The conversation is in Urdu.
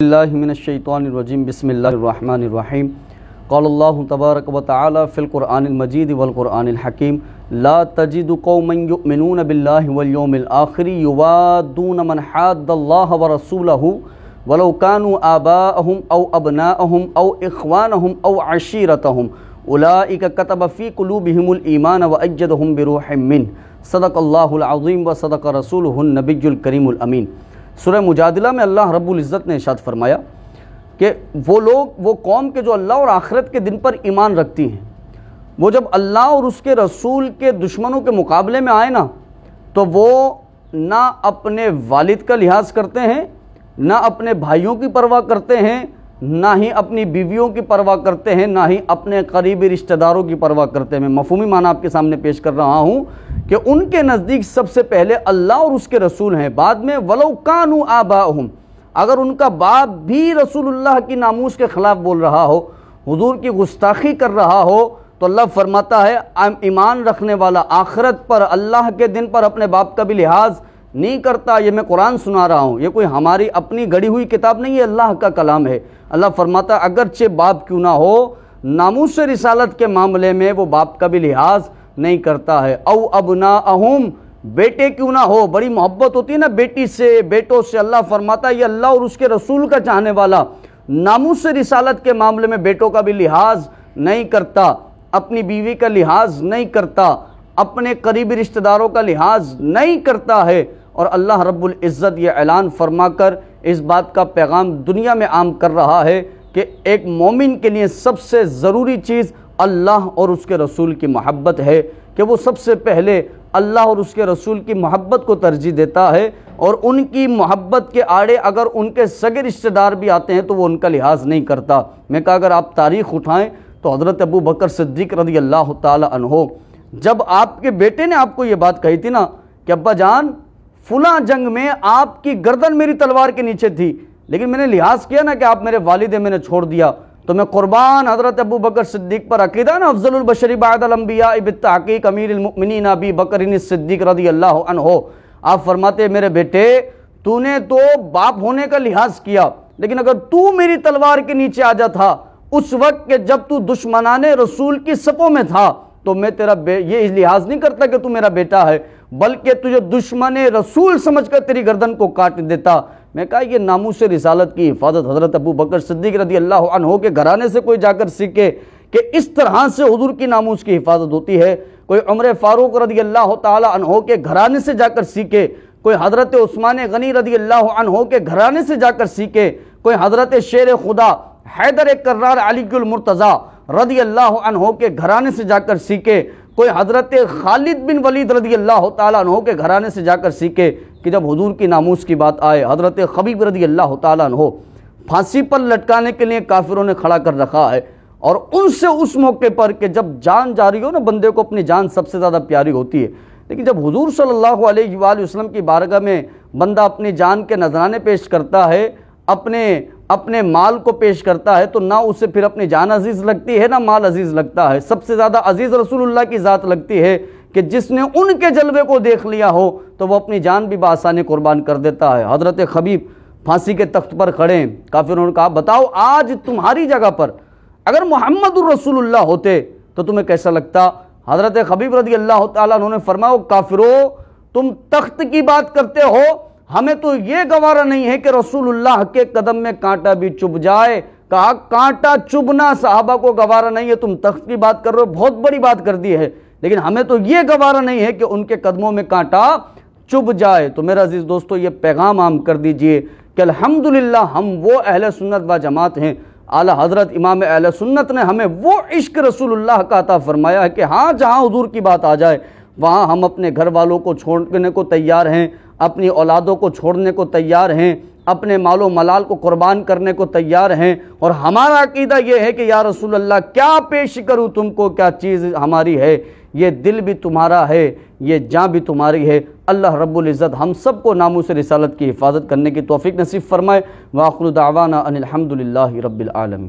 اللہ من الشیطان الرجیم بسم اللہ الرحمن الرحیم قال اللہ تبارک و تعالی فی القرآن المجید والقرآن الحکیم لا تجد قوما یؤمنون باللہ والیوم الآخر یوادون من حاد اللہ ورسولہ ولو كانوا آباءهم او ابناءهم او اخوانهم او عشیرتهم اولئک کتب فی قلوبهم الایمان وأیدهم بروح منہ صدق اللہ العظیم و صدق رسولہ النبی الکریم الامین۔ سورہ مجادلہ میں اللہ رب العزت نے ارشاد فرمایا کہ وہ قوم کے جو اللہ اور آخرت کے دن پر ایمان رکھتی ہیں، وہ جب اللہ اور اس کے رسول کے دشمنوں کے مقابلے میں آئے نا تو وہ نہ اپنے والد کا لحاظ کرتے ہیں، نہ اپنے بھائیوں کی پرواہ کرتے ہیں، نہ ہی اپنی بیویوں کی پرواہ کرتے ہیں، نہ ہی اپنے قریبی رشتہ داروں کی پرواہ کرتے ہیں۔ میں مفہومی معنی آپ کے سامنے پیش کر رہا ہوں کہ ان کے نزدیک سب سے پہلے اللہ اور اس کے رسول ہیں، بعد میں وَلَوْ كَانُوا آبَاءَهُمْ، اگر ان کا باپ بھی رسول اللہ کی ناموس کے خلاف بول رہا ہو، حضور کی گستاخی کر رہا ہو، تو اللہ فرماتا ہے ایمان رکھنے والا آخرت پر اللہ کے دن پر اپنے باپ کا بھی لحاظ نہیں کرتا۔ یہ میں قرآن سنا رہا ہوں، یہ کوئی ہماری اپنی گڑھی ہوئی کتاب نہیں ہے، اللہ کا کلام ہے۔ اللہ فرماتا ہے اگرچہ باپ کیوں نہ ہو، ناموس رسالت کے معاملے میں وہ باپ کا بھی لحاظ نہیں کرتا ہے۔ او ابناءہم، بیٹے کیوں نہ ہو، بڑی محبت ہوتی ہے نا بیٹی سے، بیٹوں سے۔ اللہ فرماتا ہے یہ اللہ اور اس کے رسول کا چاہنے والا ناموس رسالت کے معاملے میں بیٹوں کا بھی لحاظ نہیں کرتا، اپنی بیوی کا لحاظ نہیں کرتا، اپنے قریبی رشتہ داروں کا لحاظ نہیں کرتا ہے۔ اور اللہ رب العزت یہ اعلان فرما کر اس بات کا پیغام دنیا میں عام کر رہا ہے کہ ایک مومن کے لیے سب سے ضروری چیز اللہ اور اس کے رسول کی محبت ہے، کہ وہ سب سے پہلے اللہ اور اس کے رسول کی محبت کو ترجیح دیتا ہے، اور ان کی محبت کے آڑے اگر ان کے سگے رشتہ دار بھی آتے ہیں تو وہ ان کا لحاظ نہیں کرتا۔ میں کہا اگر آپ تاریخ اٹھائیں تو حضرت ابو بکر صدیق رضی اللہ تعالی عنہ، جب آپ کے بیٹے نے آپ کو یہ بات کہی تھی نا کہ ابا جان فلاں جنگ میں آپ کی گردن میری تلوار کے نیچے تھی، لیکن میں نے لحاظ کیا نا کہ آپ میرے والد ہیں، میں نے چھوڑ دیا، تو میں قربان حضرت ابو بکر صدیق پر عقیدہ نا افضل البشر بعد الانبیاء بالتحقیق امیر المؤمنین ابی بکر صدیق رضی اللہ عنہ۔ آپ فرماتے میرے بیٹے تو نے تو باپ ہونے کا لحاظ کیا، لیکن اگر تو میری تلوار کے نیچے آ جا تھا اس وقت کہ جب تو دشمنان رسول کی صفوں میں تھا تو میں تیرا یہ لحاظ نہیں کرتا کہ تو میرا بیٹا ہے، بلکہ تجھے دشمن رسول سمجھ کر تیری گردن کو کاٹ دیتا۔ میں کہا یہ ناموس رسالت کی حفاظت حضرت ابو بکر صدیق رضی اللہ عنہ کے گھرانے سے کوئی جا کر سیکھے کہ اس طرح سے حضور کی ناموس کی حفاظت ہوتی ہے، کوئی عمر فاروق رضی اللہ تعالی عنہ کے گھرانے سے جا کر سیکھے، کوئی حضرت عثمان غنی رضی اللہ عنہ کے گھرانے سے جا کر سیکھے، کوئی حضرت شیر خدا حیدر کرار علی المرتضیٰ رضی اللہ عنہ کے گھرانے سے جا کر سیکھے، کوئی حضرت خالد بن ولید رضی اللہ تعالیٰ عنہ کے گھرانے سے جا کر سیکھے کہ جب حضور کی ناموس کی بات آئے، حضرت خبیب رضی اللہ تعالیٰ عنہ پھانسی پر لٹکانے کے لیے کافروں نے کھڑا کر رکھا ہے، اور ان سے اس موقع پر کہ جب جان جاری ہو نا، بندے کو اپنی جان سب سے زیادہ پیاری ہوتی ہے، لیکن جب حضور صلی اللہ علیہ وآلہ وسلم کی بارگاہ میں بندہ اپنی جان کے نذرانے پیش کرتا ہے، اپنے مال کو پیش کرتا ہے، تو نہ اسے پھر اپنی جان عزیز لگتی ہے نہ مال عزیز لگتا ہے۔ سب سے زیادہ عزیز رسول اللہ کی ذات لگتی ہے کہ جس نے ان کے جلوے کو دیکھ لیا ہو تو وہ اپنی جان بھی بآسانی قربان کر دیتا ہے۔ حضرت خبیب پھانسی کے تخت پر کھڑے ہیں، کافروں نے کہا بتاؤ آج تمہاری جگہ پر اگر محمد الرسول اللہ ہوتے تو تمہیں کیسا لگتا؟ حضرت خبیب رضی اللہ تعالیٰ عنہ نے فرمایا کافرو تم تخت کی بات کرتے ہو، ہمیں تو یہ گوارا نہیں ہے کہ رسول اللہ کے قدم میں کانٹا بھی چبھ جائے۔ کہا کانٹا چبھنا صحابہ کو گوارا نہیں ہے، تم تخت کی بات کر رہے ہو، بہت بڑی بات کر دی ہے، لیکن ہمیں تو یہ گوارا نہیں ہے کہ ان کے قدموں میں کانٹا چبھ جائے۔ تو میرا عزیز دوستو یہ پیغام عام کر دیجئے کہ الحمدللہ ہم وہ اہل سنت و جماعت ہیں، اعلی حضرت امام اہل سنت نے ہمیں وہ عشق رسول اللہ کا عطا فرمایا ہے کہ ہاں جہاں حضور کی بات آ جائے وہاں ہم اپنے گھر والوں کو چھوڑنے کو تیار ہیں، اپنی اولادوں کو چھوڑنے کو تیار ہیں، اپنے مال و ملال کو قربان کرنے کو تیار ہیں، اور ہمارا عقیدہ یہ ہے کہ یا رسول اللہ کیا پیش کروں تم کو، کیا چیز ہماری ہے، یہ دل بھی تمہارا ہے، یہ جان بھی تمہاری ہے۔ اللہ رب العزت ہم سب کو ناموس رسالت کی حفاظت کرنے کی توفیق نصیب فرمائے۔ وآخر دعوانا ان الحمدللہ رب العالمین۔